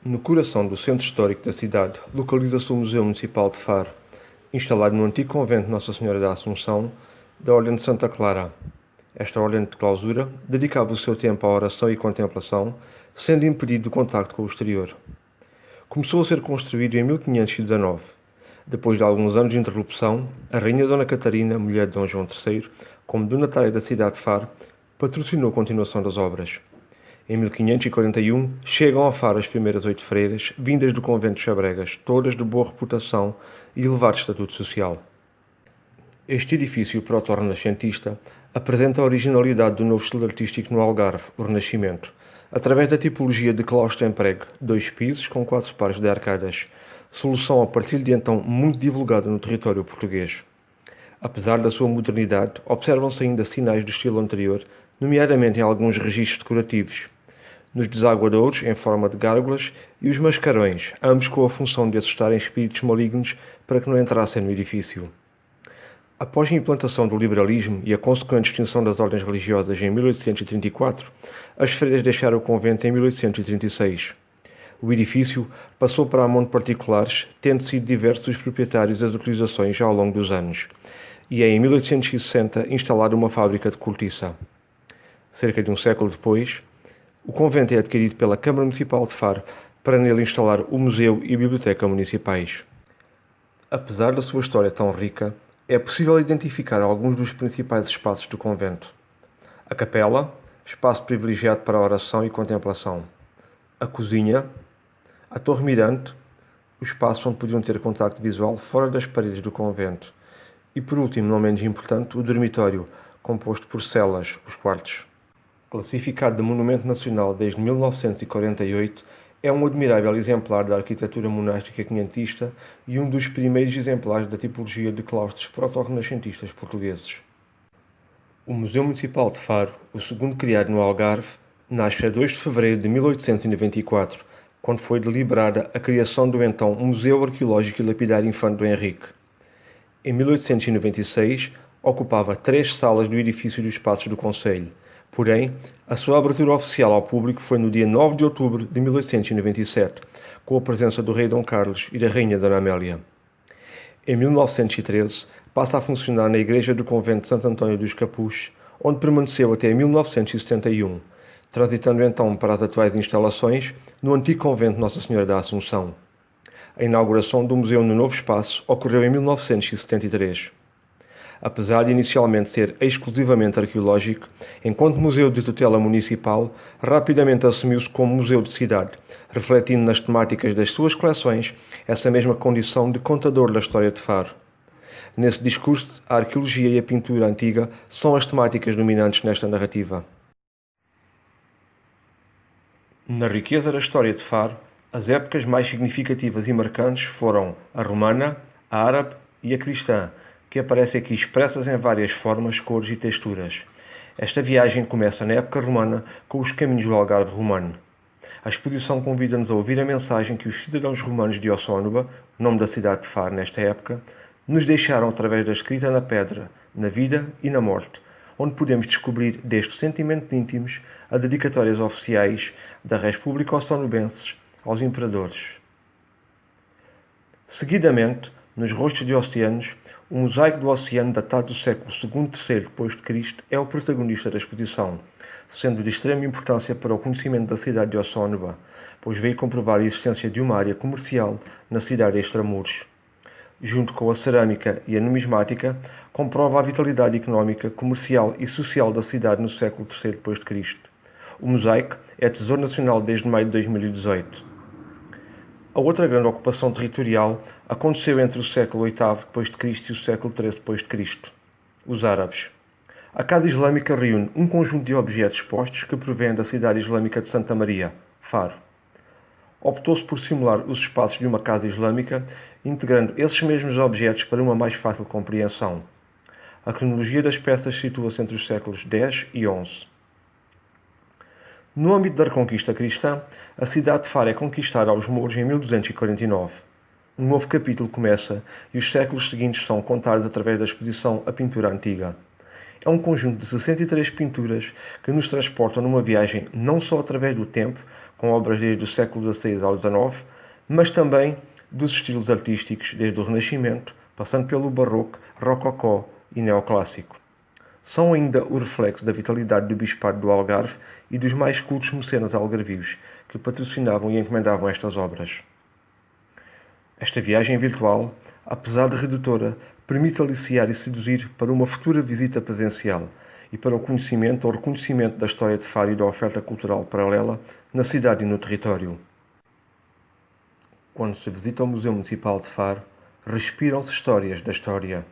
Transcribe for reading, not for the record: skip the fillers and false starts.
No coração do centro histórico da cidade, localiza-se o Museu Municipal de Faro, instalado no antigo convento de Nossa Senhora da Assunção, da Ordem de Santa Clara. Esta ordem de clausura dedicava o seu tempo à oração e contemplação, sendo impedido do contacto com o exterior. Começou a ser construído em 1519. Depois de alguns anos de interrupção, a rainha Dona Catarina, mulher de Dom João III, como donatária da cidade de Faro, patrocinou a continuação das obras. Em 1541, chegam a Faro as primeiras 8 freiras, vindas do convento de Chabregas, todas de boa reputação e elevado estatuto social. Este edifício proto-renascentista apresenta a originalidade do novo estilo artístico no Algarve, o Renascimento, através da tipologia de claustro em prego, 2 pisos com 4 pares de arcadas, solução a partir de então muito divulgada no território português. Apesar da sua modernidade, observam-se ainda sinais do estilo anterior, nomeadamente em alguns registros decorativos, nos desaguadouros em forma de gárgulas e os mascarões, ambos com a função de assustarem espíritos malignos para que não entrassem no edifício. Após a implantação do liberalismo e a consequente extinção das ordens religiosas em 1834, as freiras deixaram o convento em 1836. O edifício passou para a mão de particulares, tendo sido diversos os proprietários das utilizações ao longo dos anos, e é em 1860 instalada uma fábrica de cortiça. Cerca de um século depois, o convento é adquirido pela Câmara Municipal de Faro para nele instalar o museu e a biblioteca municipais. Apesar da sua história tão rica, é possível identificar alguns dos principais espaços do convento. A capela, espaço privilegiado para a oração e contemplação. A cozinha, a torre mirante, o espaço onde podiam ter contacto visual fora das paredes do convento. E por último, não menos importante, o dormitório, composto por celas, os quartos. Classificado de Monumento Nacional desde 1948, é um admirável exemplar da arquitetura monástica quinhentista e um dos primeiros exemplares da tipologia de claustros proto-renascentistas portugueses. O Museu Municipal de Faro, o segundo criado no Algarve, nasce a 2 de fevereiro de 1894, quando foi deliberada a criação do então Museu Arqueológico e Lapidário Infante do Henrique. Em 1896, ocupava 3 salas do edifício dos Passos do Concelho. Porém, a sua abertura oficial ao público foi no dia 9 de outubro de 1897, com a presença do rei Dom Carlos e da rainha Dona Amélia. Em 1913, passa a funcionar na igreja do convento de Santo António dos Capuz, onde permaneceu até 1971, transitando então para as atuais instalações no antigo convento de Nossa Senhora da Assunção. A inauguração do museu no novo espaço ocorreu em 1973. Apesar de inicialmente ser exclusivamente arqueológico, enquanto museu de tutela municipal, rapidamente assumiu-se como museu de cidade, refletindo nas temáticas das suas coleções essa mesma condição de contador da história de Faro. Nesse discurso, a arqueologia e a pintura antiga são as temáticas dominantes nesta narrativa. Na riqueza da história de Faro, as épocas mais significativas e marcantes foram a romana, a árabe e a cristã, que aparecem aqui expressas em várias formas, cores e texturas. Esta viagem começa na época romana com os caminhos do Algarve romano. A exposição convida-nos a ouvir a mensagem que os cidadãos romanos de Ossónua, nome da cidade de Faro nesta época, nos deixaram através da escrita na pedra, na vida e na morte, onde podemos descobrir destes sentimentos íntimos a dedicatórias oficiais da República Ossonubenses aos imperadores. Seguidamente, nos rostos de oceanos, o mosaico do oceano datado do século II III d.C. é o protagonista da exposição, sendo de extrema importância para o conhecimento da cidade de Ossónua, pois veio comprovar a existência de uma área comercial na cidade extramuros. Junto com a cerâmica e a numismática, comprova a vitalidade económica, comercial e social da cidade no século III d.C. O mosaico é Tesouro Nacional desde maio de 2018. A outra grande ocupação territorial aconteceu entre o século VIII d.C. e o século XIII d.C. Os árabes. A Casa Islâmica reúne um conjunto de objetos expostos que provém da cidade islâmica de Santa Maria, Faro. Optou-se por simular os espaços de uma casa islâmica, integrando esses mesmos objetos para uma mais fácil compreensão. A cronologia das peças situa-se entre os séculos X e XI. No âmbito da Reconquista cristã, a cidade de Faro é conquistada aos mouros em 1249. Um novo capítulo começa e os séculos seguintes são contados através da exposição A Pintura Antiga. É um conjunto de 63 pinturas que nos transportam numa viagem não só através do tempo, com obras desde o século XVI ao XIX, mas também dos estilos artísticos desde o Renascimento, passando pelo Barroco, Rococó e Neoclássico. São ainda o reflexo da vitalidade do Bispado do Algarve e dos mais cultos mecenas algarvios, que patrocinavam e encomendavam estas obras. Esta viagem virtual, apesar de redutora, permite aliciar e seduzir para uma futura visita presencial e para o conhecimento ou reconhecimento da história de Faro e da oferta cultural paralela na cidade e no território. Quando se visita o Museu Municipal de Faro, respiram-se histórias da história.